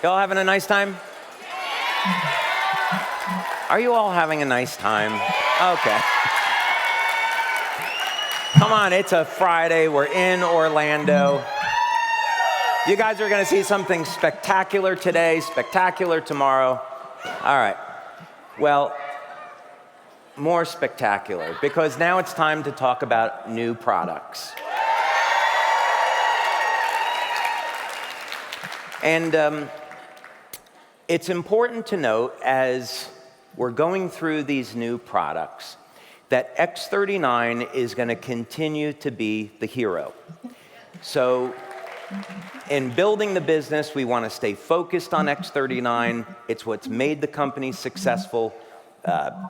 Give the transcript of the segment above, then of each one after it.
Y'all having a nice time? Are you all having a nice time? Okay. Come on, it's a Friday. We're in Orlando. You guys are going to see something spectacular today, spectacular tomorrow. All right. Well, more spectacular, because now it's time to talk about new products. And it's important to note, as we're going through these new products, that X39 is going to continue to be the hero. So in building the business, we want to stay focused on X39. It's what's made the company successful.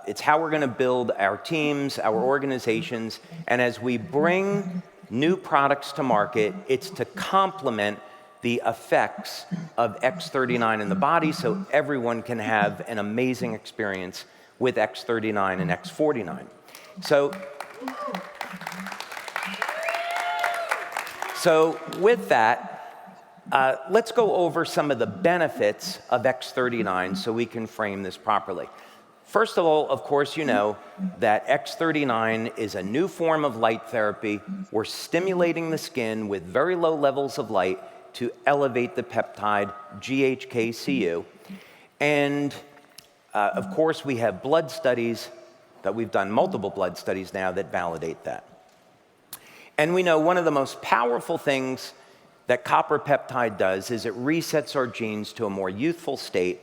It's how we're going to build our teams, our organizations. And as we bring new products to market, it's to complement the effects of X39 in the body so everyone can have an amazing experience with X39 and X49. So with that, let's go over some of the benefits of X39 so we can frame this properly. First of all, of course, you know that X39 is a new form of light therapy. We're stimulating the skin with very low levels of light to elevate the peptide GHK-Cu. And of course, we have blood studies that we've done, multiple blood studies now, that validate that. And we know one of the most powerful things that copper peptide does is it resets our genes to a more youthful state.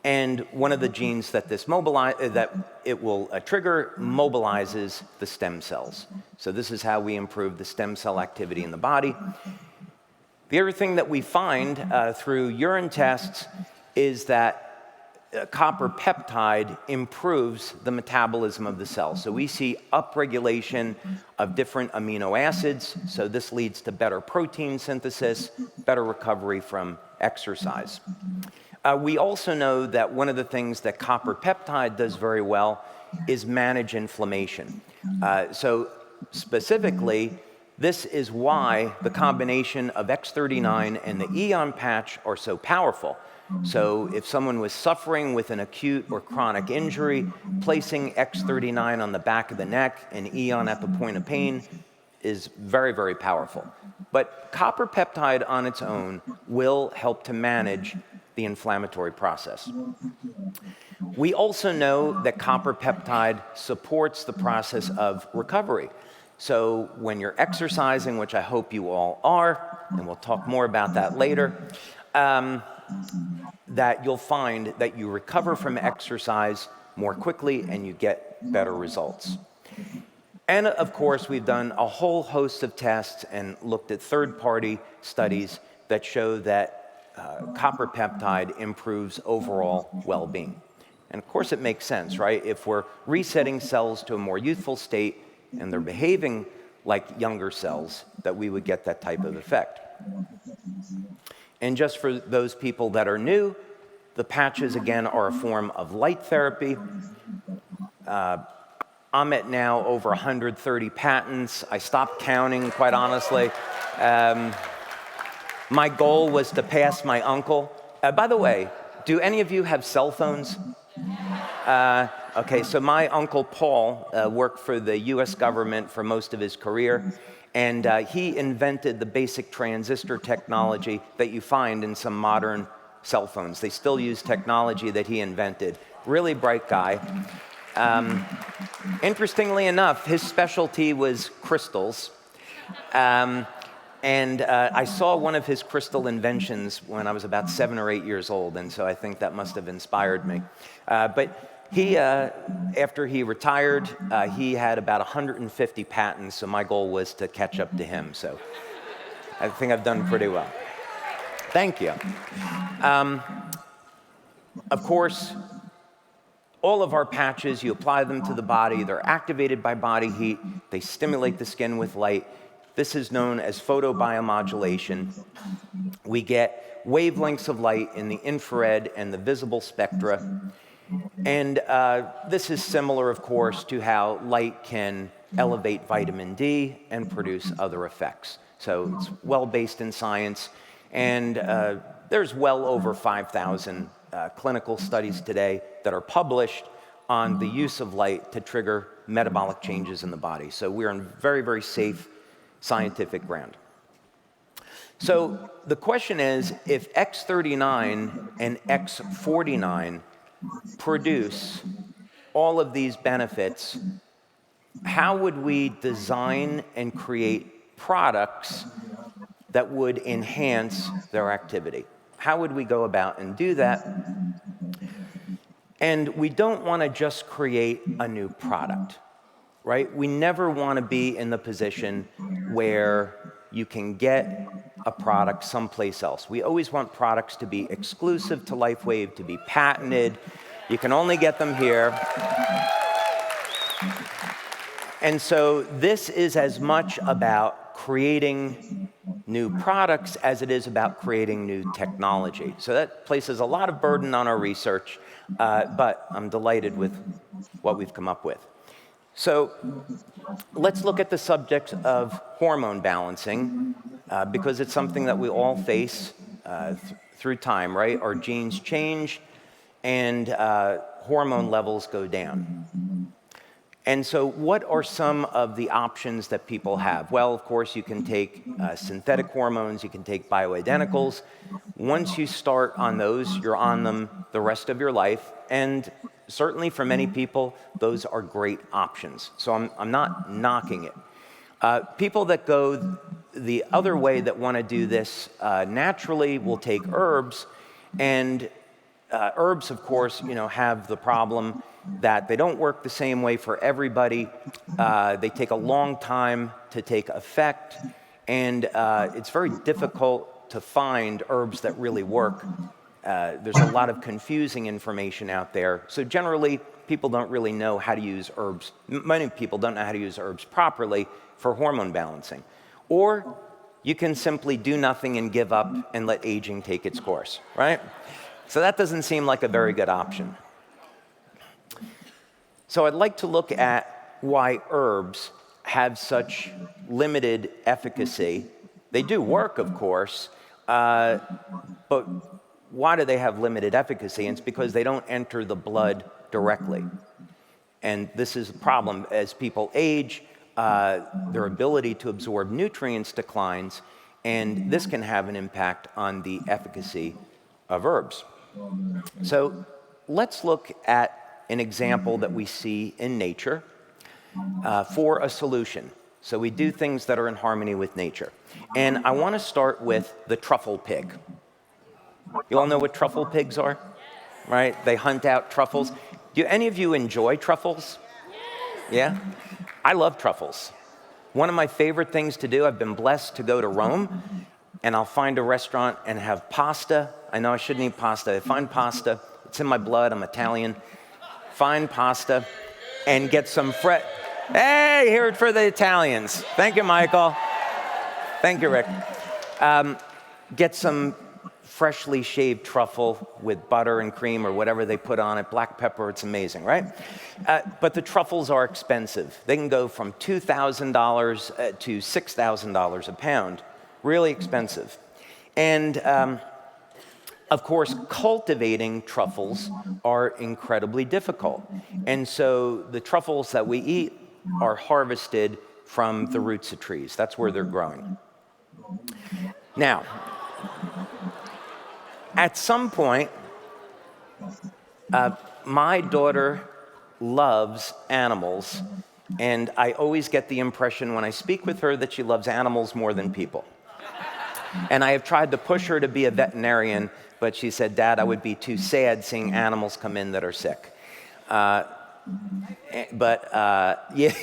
And one of the genes that it will trigger mobilizes the stem cells. So this is how we improve the stem cell activity in the body. The other thing that we find through urine tests is that copper peptide improves the metabolism of the cell. So we see upregulation of different amino acids. So this leads to better protein synthesis, better recovery from exercise. We also know that one of the things that copper peptide does very well is manage inflammation. So specifically, this is why the combination of X39 and the Eon patch are so powerful. So if someone was suffering with an acute or chronic injury, placing X39 on the back of the neck and Eon at the point of pain is very, very powerful. But copper peptide on its own will help to manage the inflammatory process. We also know that copper peptide supports the process of recovery. So when you're exercising, which I hope you all are, and we'll talk more about that later, that you'll find that you recover from exercise more quickly and you get better results. And of course, we've done a whole host of tests and looked at third-party studies that show that copper peptide improves overall well-being. And of course, it makes sense, right? If we're resetting cells to a more youthful state and they're behaving like younger cells, that we would get that type of effect. And just for those people that are new, the patches, again, are a form of light therapy. I'm at now over 130 patents. I stopped counting, quite honestly. My goal was to pass my uncle. By the way, do any of you have cell phones? Okay, so my uncle Paul worked for the US government for most of his career, and he invented the basic transistor technology that you find in some modern cell phones. They still use technology that he invented. Really bright guy. Interestingly enough, his specialty was crystals. And I saw one of his crystal inventions when I was about 7 or 8 years old, and so I think that must have inspired me. But he, after he retired, he had about 150 patents, so my goal was to catch up to him. So I think I've done pretty well. Thank you. Of course, all of our patches, you apply them to the body, they're activated by body heat, they stimulate the skin with light. This is known as photobiomodulation. We get wavelengths of light in the infrared and the visible spectra. And this is similar, of course, to how light can elevate vitamin D and produce other effects. So it's well based in science. And there's well over 5,000 clinical studies today that are published on the use of light to trigger metabolic changes in the body. So we're on very, very safe scientific ground. So the question is, if X39 and X49 produce all of these benefits, how would we design and create products that would enhance their activity? How would we go about and do that? And we don't want to just create a new product, right? We never want to be in the position where you can get a product someplace else. We always want products to be exclusive to LifeWave, to be patented. You can only get them here. And so this is as much about creating new products as it is about creating new technology. So that places a lot of burden on our research, but I'm delighted with what we've come up with. So let's look at the subject of hormone balancing, because it's something that we all face through time, right? Our genes change and hormone levels go down. And so what are some of the options that people have? Well, of course, you can take synthetic hormones, you can take bioidenticals. Once you start on those, you're on them the rest of your life. And certainly for many people, those are great options. So I'm not knocking it. People that go the other way that want to do this naturally will take herbs. And herbs, of course, have the problem that they don't work the same way for everybody. They take a long time to take effect, and it's very difficult to find herbs that really work. There's a lot of confusing information out there. So generally, people don't really know how to use herbs. Many people don't know how to use herbs properly for hormone balancing. Or you can simply do nothing and give up and let aging take its course, right? So that doesn't seem like a very good option. So I'd like to look at why herbs have such limited efficacy. They do work, of course, but why do they have limited efficacy? And it's because they don't enter the blood directly. And this is a problem. As people age, their ability to absorb nutrients declines, and this can have an impact on the efficacy of herbs. So let's look at an example that we see in nature for a solution. So we do things that are in harmony with nature. And I want to start with the truffle pig. You all know what truffle pigs are? Right? They hunt out truffles. Do any of you enjoy truffles? Yeah? I love truffles. One of my favorite things to do, I've been blessed to go to Rome, and I'll find a restaurant and have pasta. I know I shouldn't eat pasta. I find pasta. It's in my blood. I'm Italian. Find pasta and get some fresh. Hey, hear it for the Italians. Thank you, Michael. Thank you, Rick. Get some freshly shaved truffle with butter and cream or whatever they put on it, black pepper. It's amazing, right? But the truffles are expensive. They can go from $2,000 to $6,000 a pound. Really expensive. And of course, cultivating truffles are incredibly difficult. And so the truffles that we eat are harvested from the roots of trees. That's where they're growing. Now, at some point, my daughter loves animals, and I always get the impression when I speak with her that she loves animals more than people. And I have tried to push her to be a veterinarian, but she said, "Dad, I would be too sad seeing animals come in that are sick." Yeah,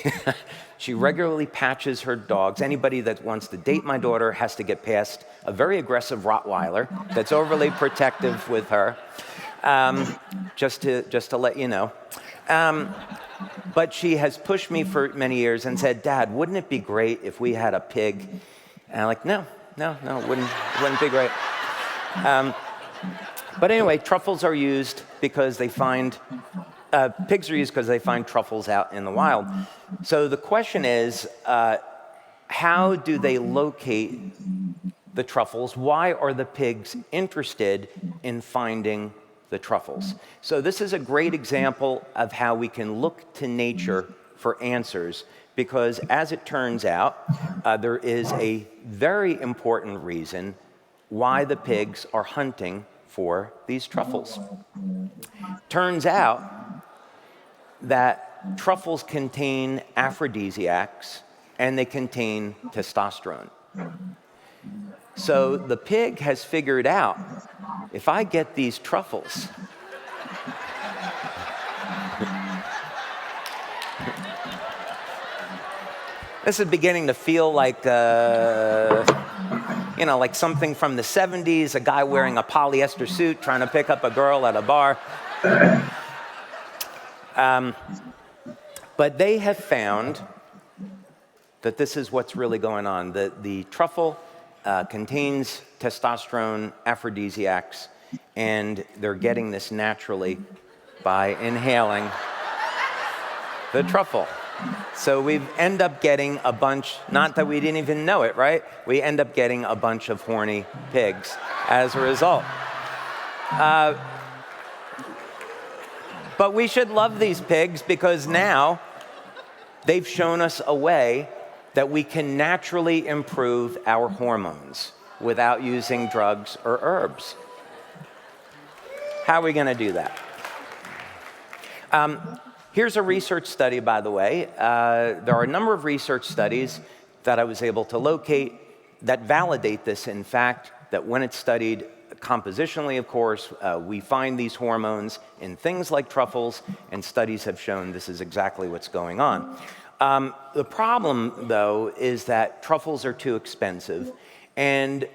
she regularly patches her dogs. Anybody that wants to date my daughter has to get past a very aggressive Rottweiler that's overly protective with her, just to let you know. But she has pushed me for many years and said, "Dad, wouldn't it be great if we had a pig?" And I'm like, no, it wouldn't be great. But anyway, truffles are used because they find, pigs are used because they find truffles out in the wild. So the question is, how do they locate the truffles? Why are the pigs interested in finding the truffles? So this is a great example of how we can look to nature for answers, because as it turns out, there is a very important reason why the pigs are hunting for these truffles. Turns out that truffles contain aphrodisiacs and they contain testosterone. So the pig has figured out, if I get these truffles, this is beginning to feel like, like something from the 70s, a guy wearing a polyester suit trying to pick up a girl at a bar. But they have found that this is what's really going on. The truffle contains testosterone, aphrodisiacs, and they're getting this naturally by inhaling the truffle. So we end up getting a bunch, not that we didn't even know it, right? We end up getting a bunch of horny pigs as a result. But we should love these pigs, because now they've shown us a way that we can naturally improve our hormones without using drugs or herbs. How are we going to do that? Here's a research study, by the way. There are a number of research studies that I was able to locate that validate this, in fact, that when it's studied compositionally, of course, we find these hormones in things like truffles, and studies have shown this is exactly what's going on. The problem, though, is that truffles are too expensive, and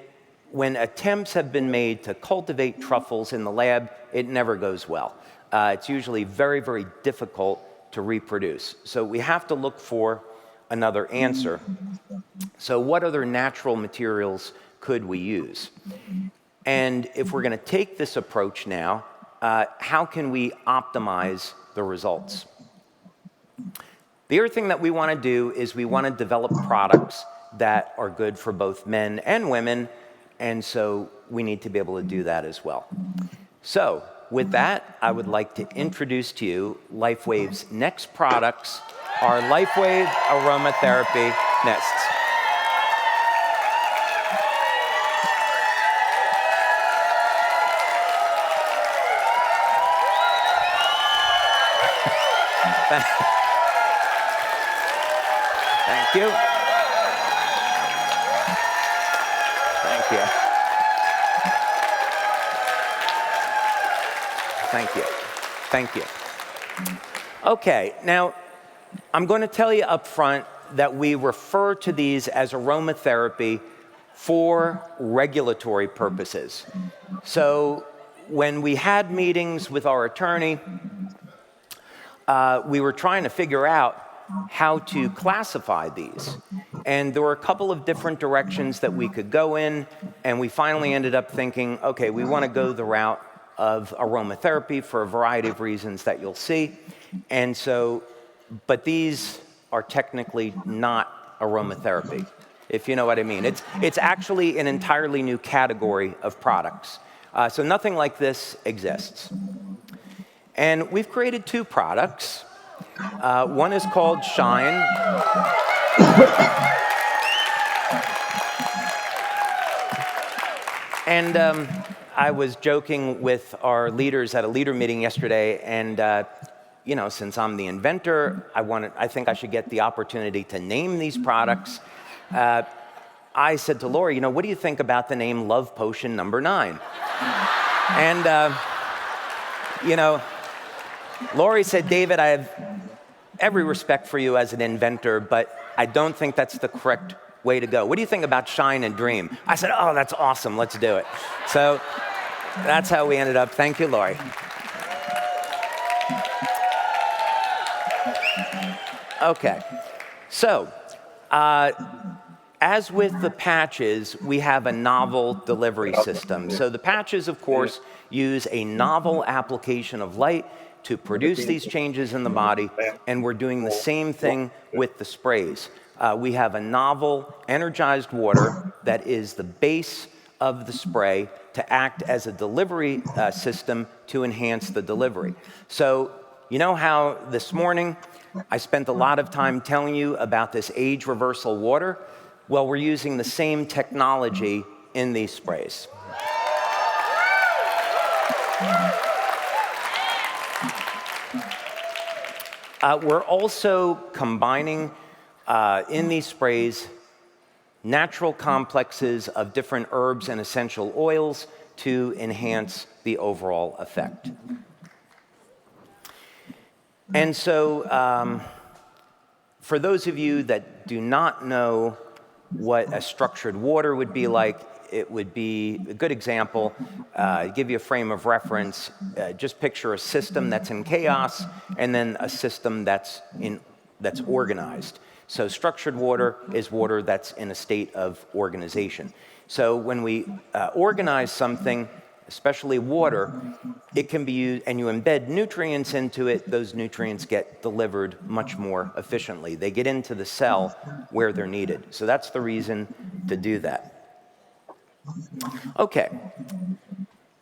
when attempts have been made to cultivate truffles in the lab, it never goes well. It's usually very, very difficult to reproduce. So we have to look for another answer. So what other natural materials could we use? And if we're going to take this approach now, how can we optimize the results? The other thing that we want to do is we want to develop products that are good for both men and women, and so we need to be able to do that as well. So with that, I would like to introduce to you LifeWave's next products, our LifeWave aromatherapy nests. Thank you. Thank you. Thank you. Thank you. Okay, now I'm going to tell you up front that we refer to these as aromatherapy for regulatory purposes. So when we had meetings with our attorney, we were trying to figure out how to classify these. And there were a couple of different directions that we could go in, and we finally ended up thinking, okay, we want to go the route of aromatherapy for a variety of reasons that you'll see. And so, but these are technically not aromatherapy, if you know what I mean. It's actually an entirely new category of products. So nothing like this exists. And we've created two products. One is called Shine. And I was joking with our leaders at a leader meeting yesterday, and since I'm the inventor, I think I should get the opportunity to name these products. I said to Lori, what do you think about the name Love Potion number 9? And Lori said, David, I have every respect for you as an inventor, but I don't think that's the correct way to go. What do you think about Shine and Dream? I said, oh, that's awesome. Let's do it. So that's how we ended up. Thank you, Lori. Okay. So as with the patches, we have a novel delivery system. So the patches, of course, use a novel application of light to produce these changes in the body, and we're doing the same thing with the sprays. we have a novel, energized water that is the base of the spray to act as a delivery system to enhance the delivery. So, you know how this morning I spent a lot of time telling you about this age reversal water? Well, we're using the same technology in these sprays. We're also combining in these sprays natural complexes of different herbs and essential oils to enhance the overall effect. And so, for those of you that do not know what a structured water would be like, it would be a good example, give you a frame of reference. Just picture a system that's in chaos and then a system that's organized. So structured water is water that's in a state of organization. So when we organize something, especially water, it can be used, and you embed nutrients into it, those nutrients get delivered much more efficiently. They get into the cell where they're needed. So that's the reason to do that. Okay.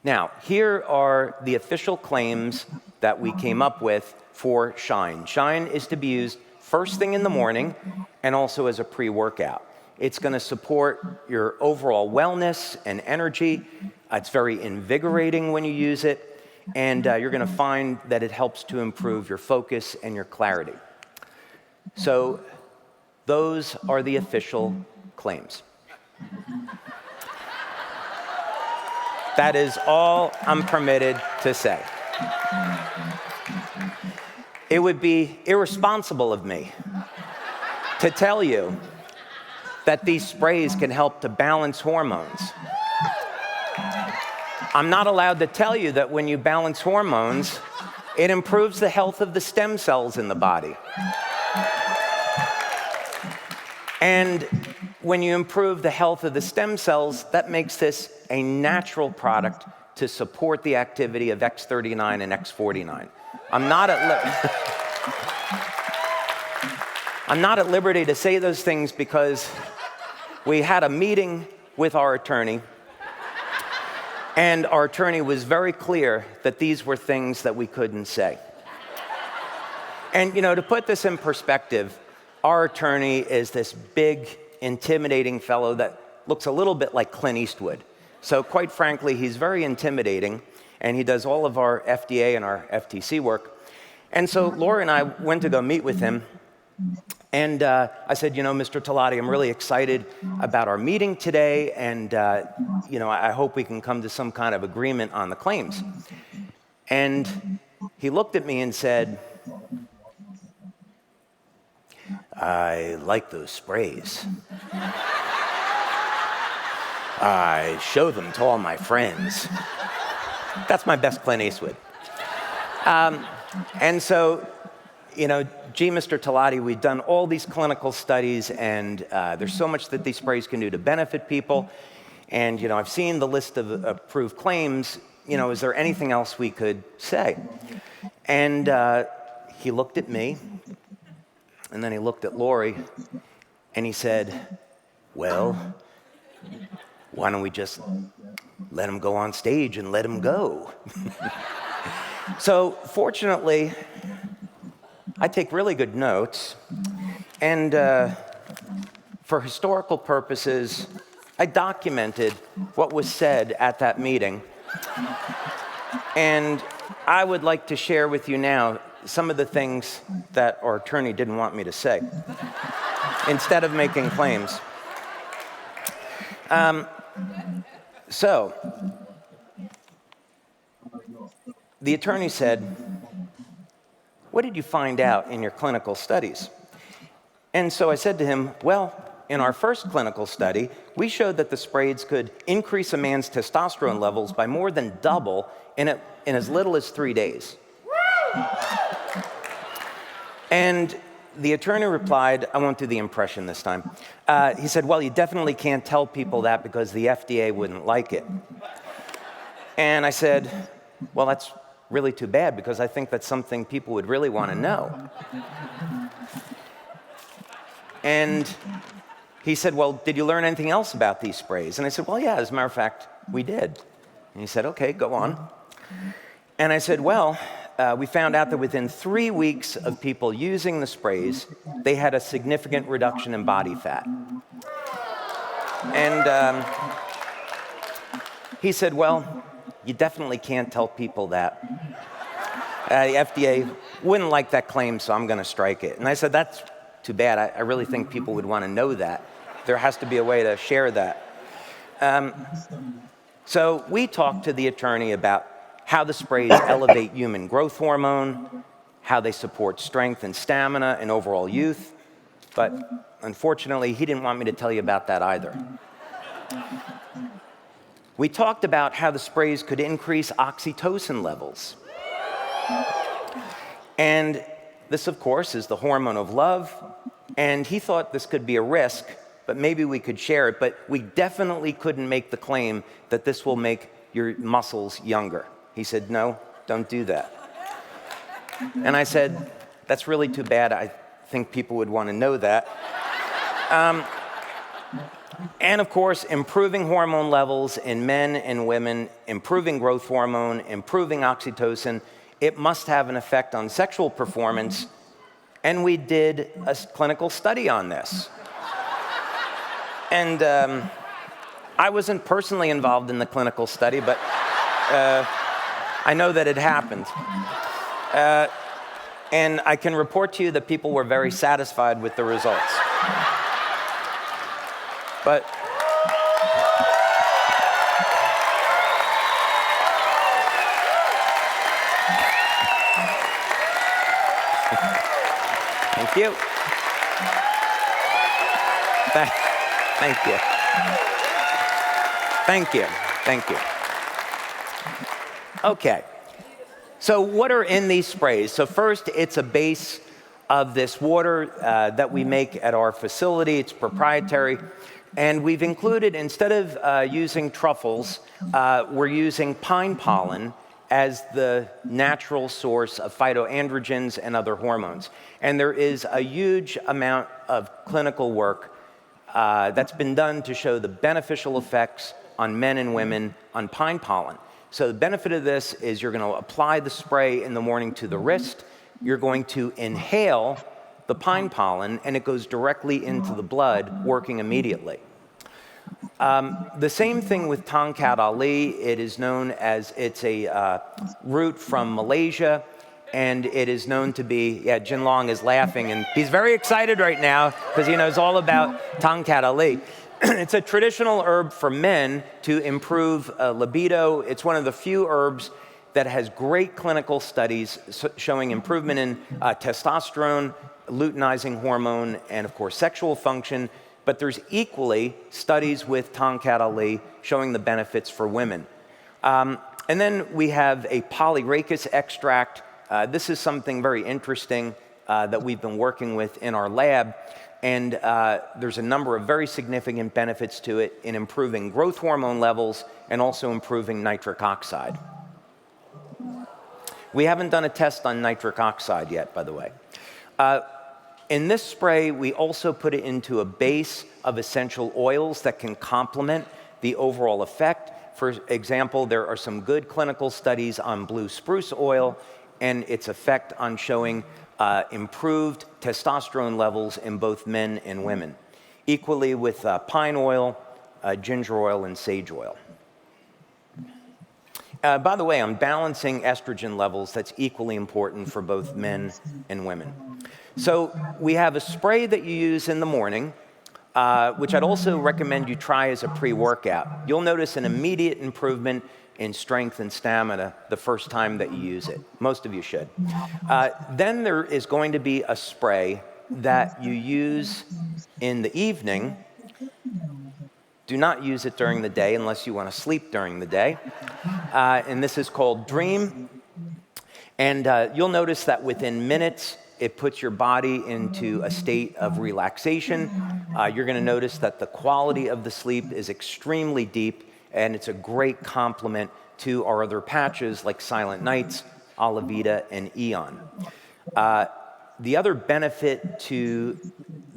Now, here are the official claims that we came up with for Shine. Shine is to be used first thing in the morning and also as a pre-workout. It's going to support your overall wellness and energy. It's very invigorating when you use it, and you're going to find that it helps to improve your focus and your clarity. So those are the official claims. That is all I'm permitted to say. It would be irresponsible of me to tell you that these sprays can help to balance hormones. I'm not allowed to tell you that when you balance hormones, it improves the health of the stem cells in the body. And when you improve the health of the stem cells, that makes this a natural product to support the activity of X39 and X49. I'm not at liberty to say those things because we had a meeting with our attorney, and our attorney was very clear that these were things that we couldn't say. And, you know, to put this in perspective, our attorney is this big, intimidating fellow that looks a little bit like Clint Eastwood. So quite frankly, he's very intimidating, and he does all of our FDA and our FTC work. And so Laura and I went to go meet with him, and I said, you know, Mr. Talati, I'm really excited about our meeting today, and you know, I hope we can come to some kind of agreement on the claims. And he looked at me and said, I like those sprays. I show them to all my friends. That's my best Clint Eastwood. And so, you know, gee, Mr. Talati, we've done all these clinical studies, and there's so much that these sprays can do to benefit people. And, you know, I've seen the list of approved claims. You know, is there anything else we could say? And he looked at me, and then he looked at Lori, and he said, well, why don't we just let him go on stage and let him go? So fortunately, I take really good notes, and for historical purposes, I documented what was said at that meeting, and I would like to share with you now some of the things that our attorney didn't want me to say, instead of making claims. So, the attorney said, what did you find out in your clinical studies? And so I said to him, well, in our first clinical study, we showed that the sprays could increase a man's testosterone levels by more than double in as little as 3 days. And the attorney replied, I won't do the impression this time. He said, well, you definitely can't tell people that because the FDA wouldn't like it. And I said, well, that's really too bad because I think that's something people would really want to know. And he said, well, did you learn anything else about these sprays? And I said, well, yeah, as a matter of fact, we did. And he said, okay, go on. And I said, well, we found out that within 3 weeks of people using the sprays, they had a significant reduction in body fat. And he said, well, you definitely can't tell people that. The FDA wouldn't like that claim, so I'm going to strike it. And I said, that's too bad. I really think people would want to know that. There has to be a way to share that. So we talked to the attorney about how the sprays elevate human growth hormone, how they support strength and stamina and overall youth. But unfortunately, he didn't want me to tell you about that either. We talked about how the sprays could increase oxytocin levels. And this, of course, is the hormone of love. And he thought this could be a risk, but maybe we could share it. But we definitely couldn't make the claim that this will make your muscles younger. He said, no, don't do that. And I said, that's really too bad. I think people would want to know that. And of course, improving hormone levels in men and women, improving growth hormone, improving oxytocin, it must have an effect on sexual performance. And we did a clinical study on this. And I wasn't personally involved in the clinical study, but I know that it happened. And I can report to you that people were very satisfied with the results. But thank you. Thank you. Thank you. Thank you. Okay. So what are in these sprays? So first, it's a base of this water that we make at our facility. It's proprietary. And we've included, instead of using truffles, we're using pine pollen as the natural source of phytoandrogens and other hormones. And there is a huge amount of clinical work that's been done to show the beneficial effects on men and women on pine pollen. So the benefit of this is you're going to apply the spray in the morning to the wrist. You're going to inhale the pine pollen, and it goes directly into the blood, working immediately. The same thing with Tongkat Ali. It is known as, it's a root from Malaysia, and it is known to be, yeah, Jin Long is laughing, and he's very excited right now because he knows all about Tongkat Ali. It's a traditional herb for men to improve libido. It's one of the few herbs that has great clinical studies showing improvement in testosterone, luteinizing hormone, and of course sexual function. But there's equally studies with Tongkat Ali showing the benefits for women. And then we have a polyrachis extract. This is something very interesting that we've been working with in our lab. And there's a number of very significant benefits to it in improving growth hormone levels and also improving nitric oxide. We haven't done a test on nitric oxide yet, by the way. In this spray, we also put it into a base of essential oils that can complement the overall effect. For example, there are some good clinical studies on blue spruce oil and its effect on showing improved testosterone levels in both men and women. Equally with pine oil, ginger oil, and sage oil. By the way, I'm balancing estrogen levels. That's equally important for both men and women. So we have a spray that you use in the morning, which I'd also recommend you try as a pre-workout. You'll notice an immediate improvement in strength and stamina the first time that you use it. Most of you should. Then there is going to be a spray that you use in the evening. Do not use it during the day unless you want to sleep during the day. And this is called Dream. And you'll notice that within minutes, it puts your body into a state of relaxation. You're going to notice that the quality of the sleep is extremely deep, and it's a great complement to our other patches like Silent Nights, Alavita, and Eon. The other benefit to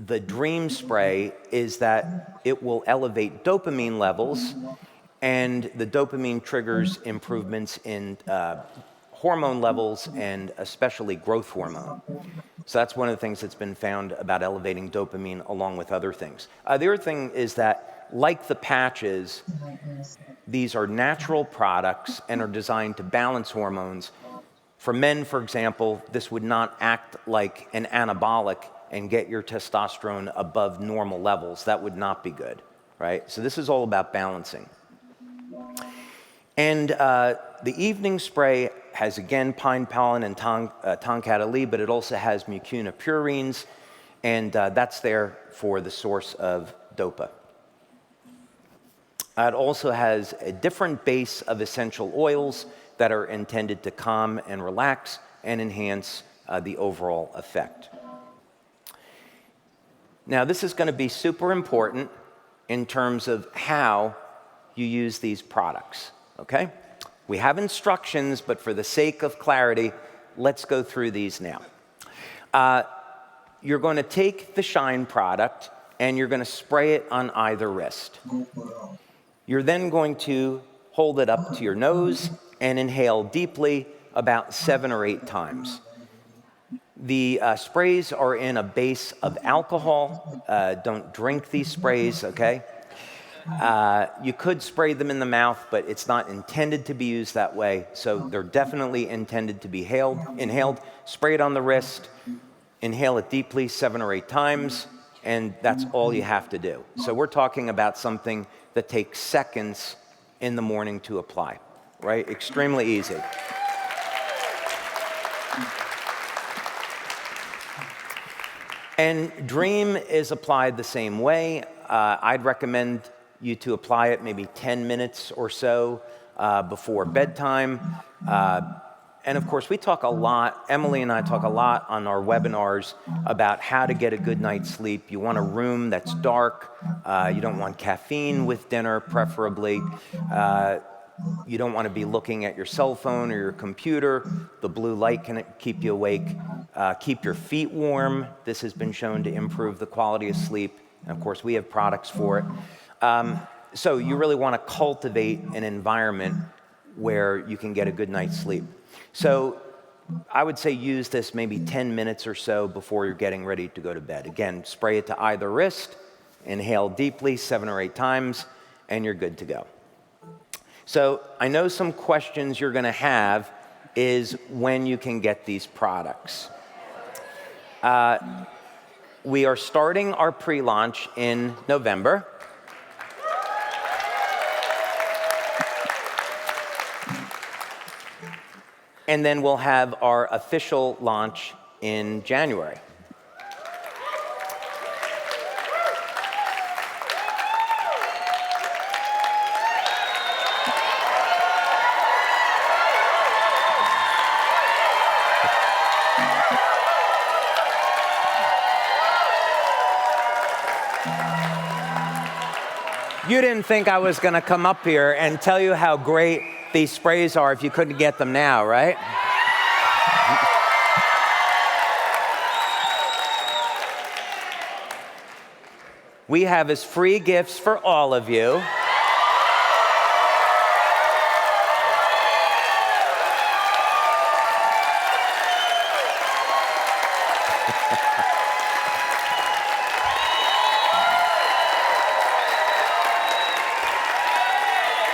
the dream spray is that it will elevate dopamine levels, and the dopamine triggers improvements in hormone levels, and especially growth hormone. So that's one of the things that's been found about elevating dopamine, along with other things. The other thing is that, like the patches, these are natural products and are designed to balance hormones. For men, for example, this would not act like an anabolic and get your testosterone above normal levels. That would not be good, right? So this is all about balancing. And the evening spray has, again, pine pollen and tonkat ali, but it also has mucuna purines, and that's there for the source of dopa. It also has a different base of essential oils that are intended to calm and relax and enhance the overall effect. Now, this is going to be super important in terms of how you use these products, okay? We have instructions, but for the sake of clarity, let's go through these now. You're going to take the Shine product and you're going to spray it on either wrist. You're then going to hold it up to your nose and inhale deeply about 7 or 8 times. The sprays are in a base of alcohol. Don't drink these sprays, okay? You could spray them in the mouth, but it's not intended to be used that way. So they're definitely intended to be inhaled. Spray it on the wrist, inhale it deeply 7 or 8 times, and that's all you have to do. So we're talking about something that takes seconds in the morning to apply, right? Extremely easy. And Dream is applied the same way. I'd recommend you to apply it maybe 10 minutes or so before bedtime. And of course, we talk a lot, Emily and I talk a lot on our webinars about how to get a good night's sleep. You want a room that's dark. You don't want caffeine with dinner, preferably. You don't want to be looking at your cell phone or your computer. The blue light can keep you awake. Keep your feet warm. This has been shown to improve the quality of sleep. And of course, we have products for it. So you really want to cultivate an environment where you can get a good night's sleep. So I would say use this maybe 10 minutes or so before you're getting ready to go to bed. Again, spray it to either wrist, inhale deeply 7 or 8 times, and you're good to go. So I know some questions you're going to have is when you can get these products. We are starting our pre-launch in November. And then we'll have our official launch in January. You didn't think I was going to come up here and tell you how great these sprays are if you couldn't get them now, right? We have as free gifts for all of you.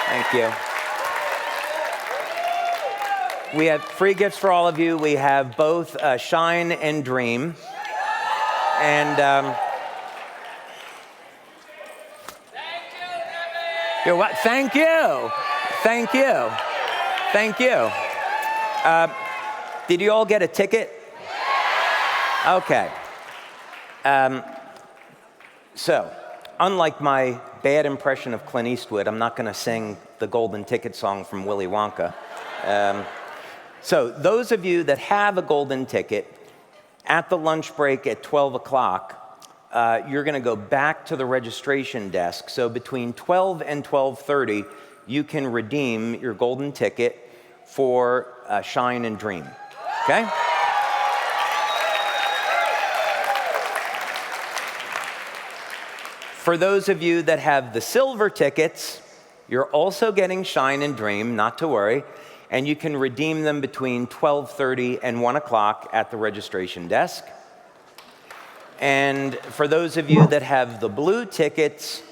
Thank you. We have free gifts for all of you. We have both Shine and Dream. And you're what? Thank you. Thank you. Thank you. Did you all get a ticket? Okay. So, unlike my bad impression of Clint Eastwood, I'm not going to sing the Golden Ticket song from Willy Wonka. So those of you that have a golden ticket, at the lunch break at 12 o'clock, you're going to go back to the registration desk. So between 12 and 12:30, you can redeem your golden ticket for Shine and Dream. Okay? For those of you that have the silver tickets, you're also getting Shine and Dream, not to worry, and you can redeem them between 12:30 and 1 o'clock at the registration desk. And for those of you that have the blue tickets,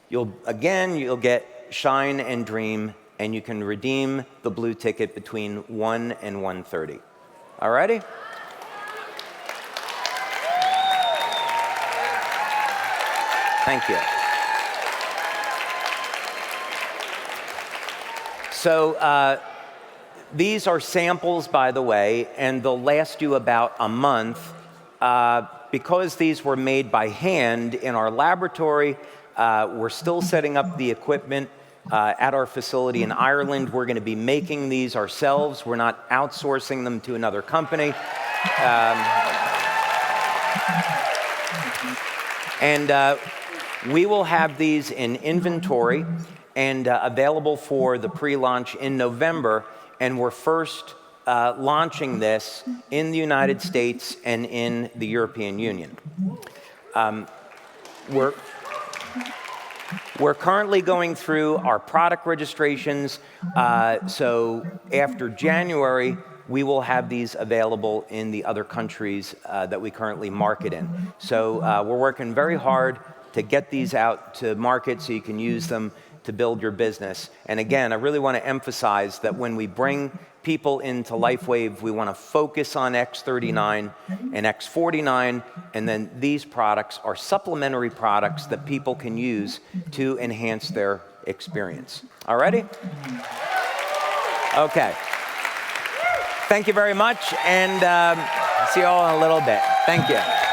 you'll get Shine and Dream, and you can redeem the blue ticket between 1 and 1:30. All righty? Thank you. So these are samples, by the way, and they'll last you about a month. Because these were made by hand in our laboratory, we're still setting up the equipment at our facility in Ireland. We're going to be making these ourselves. We're not outsourcing them to another company. We will have these in inventory and available for the pre-launch in November, and we're first launching this in the United States and in the European Union. We're currently going through our product registrations, so after January, we will have these available in the other countries that we currently market in. So we're working very hard to get these out to market so you can use them to build your business. And again, I really want to emphasize that when we bring people into LifeWave, we want to focus on X39 and X49, and then these products are supplementary products that people can use to enhance their experience. All righty? Okay. Thank you very much, and see you all in a little bit. Thank you.